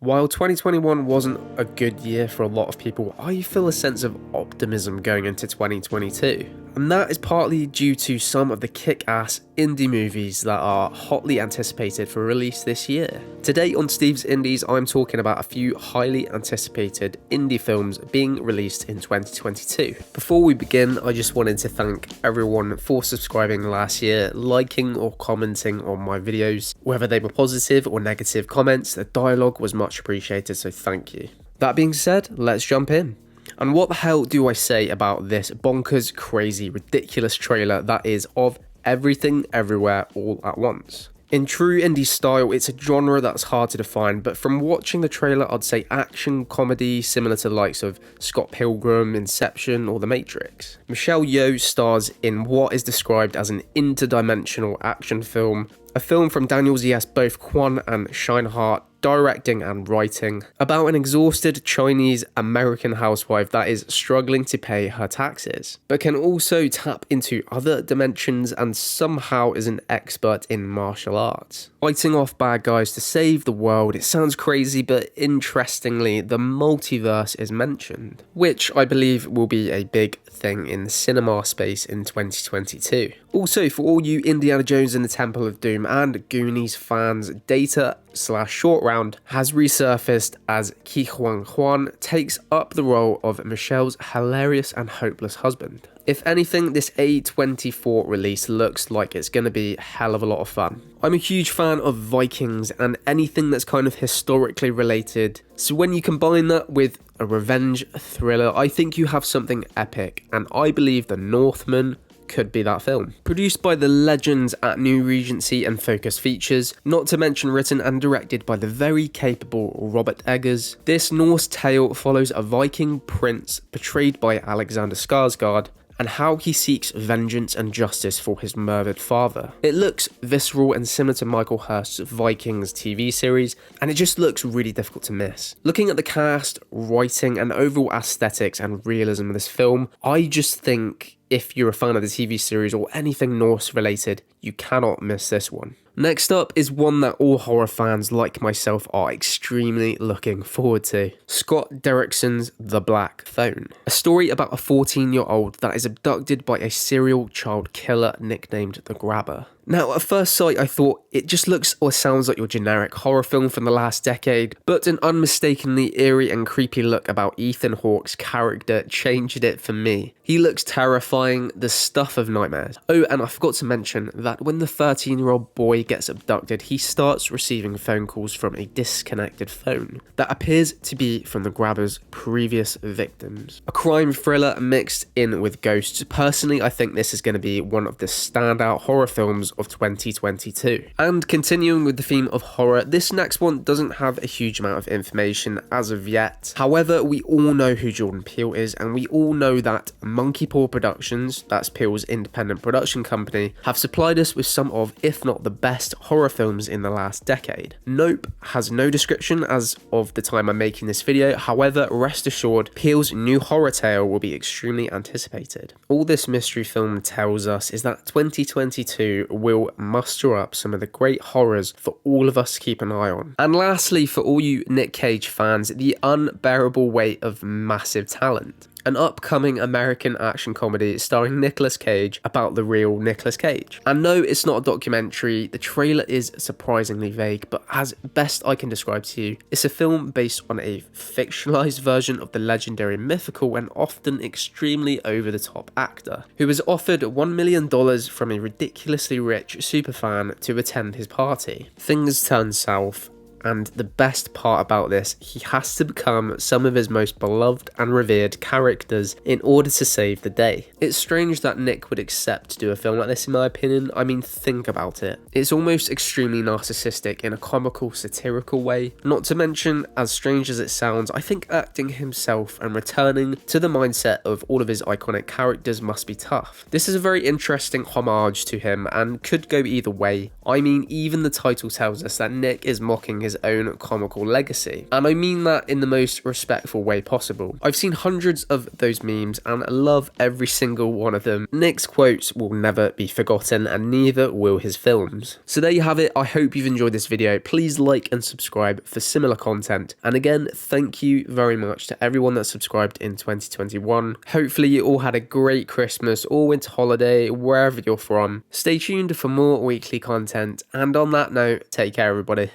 While 2021 wasn't a good year for a lot of people, I feel a sense of optimism going into 2022. And that is partly due to some of the kick-ass indie movies that are hotly anticipated for release this year. Today on Steve's Indies, I'm talking about a few highly anticipated indie films being released in 2022. Before we begin, I just wanted to thank everyone for subscribing last year, liking or commenting on my videos. Whether they were positive or negative comments, the dialogue was much appreciated, so thank you. That being said, let's jump in. And what the hell do I say about this bonkers, crazy, ridiculous trailer that is of everything, everywhere, all at once? In true indie style, it's a genre that's hard to define, but from watching the trailer, I'd say action comedy similar to the likes of Scott Pilgrim, Inception, or The Matrix. Michelle Yeoh stars in what is described as an interdimensional action film, a film from Daniel Z.S. both Kwan and Scheinhardt, directing and writing, about an exhausted Chinese-American housewife that is struggling to pay her taxes, but can also tap into other dimensions and somehow is an expert in martial arts. Fighting off bad guys to save the world. It sounds crazy, but interestingly, the multiverse is mentioned, which I believe will be a big thing in the cinema space in 2022. Also, for all you Indiana Jones and the Temple of Doom and Goonies fans, Data/Short Round has resurfaced as Ke Huy Quan takes up the role of Michelle's hilarious and hopeless husband. If anything, this A24 release looks like it's going to be a hell of a lot of fun. I'm a huge fan of Vikings and anything that's kind of historically related, so when you combine that with a revenge thriller, I think you have something epic, and I believe The Northman could be that film. Produced by the legends at New Regency and Focus Features, not to mention written and directed by the very capable Robert Eggers, this Norse tale follows a Viking prince portrayed by Alexander Skarsgård and how he seeks vengeance and justice for his murdered father. It looks visceral and similar to Michael Hurst's Vikings TV series, and it just looks really difficult to miss. Looking at the cast, writing, and overall aesthetics and realism of this film, I just think if you're a fan of the TV series or anything Norse related, you cannot miss this one. Next up is one that all horror fans like myself are extremely looking forward to. Scott Derrickson's The Black Phone. A story about a 14-year-old that is abducted by a serial child killer nicknamed The Grabber. Now, at first sight, I thought it just looks or sounds like your generic horror film from the last decade, but an unmistakably eerie and creepy look about Ethan Hawke's character changed it for me. He looks terrifying, the stuff of nightmares. Oh, and I forgot to mention that when the 13-year-old boy gets abducted, he starts receiving phone calls from a disconnected phone that appears to be from the grabber's previous victims. A crime thriller mixed in with ghosts. Personally, I think this is going to be one of the standout horror films of 2022. And continuing with the theme of horror, this next one doesn't have a huge amount of information as of yet. However, we all know who Jordan Peele is, and we all know that Monkey Paw Productions, that's Peele's independent production company, have supplied us with some of, if not the best, horror films in the last decade. Nope has no description as of the time I'm making this video, however, rest assured, Peele's new horror tale will be extremely anticipated. All this mystery film tells us is that 2022 will muster up some of the great horrors for all of us to keep an eye on. And lastly, for all you Nick Cage fans, The Unbearable Weight of Massive Talent. An upcoming American action comedy starring Nicolas Cage about the real Nicolas Cage. And no, it's not a documentary, the trailer is surprisingly vague, but as best I can describe to you, it's a film based on a fictionalized version of the legendary, mythical, and often extremely over-the-top actor, who was offered $1 million from a ridiculously rich superfan to attend his party. Things turn south, and the best part about this, he has to become some of his most beloved and revered characters in order to save the day. It's strange that Nick would accept to do a film like this in my opinion. I mean, think about it. It's almost extremely narcissistic in a comical, satirical way. Not to mention, as strange as it sounds, I think acting himself and returning to the mindset of all of his iconic characters must be tough. This is a very interesting homage to him and could go either way. I mean, even the title tells us that Nick is mocking his his own comical legacy. And I mean that in the most respectful way possible. I've seen hundreds of those memes and love every single one of them. Nick's quotes will never be forgotten, and neither will his films. So there you have it. I hope you've enjoyed this video. Please like and subscribe for similar content. And again, thank you very much to everyone that subscribed in 2021. Hopefully you all had a great Christmas or winter holiday, wherever you're from. Stay tuned for more weekly content, and on that note, take care everybody.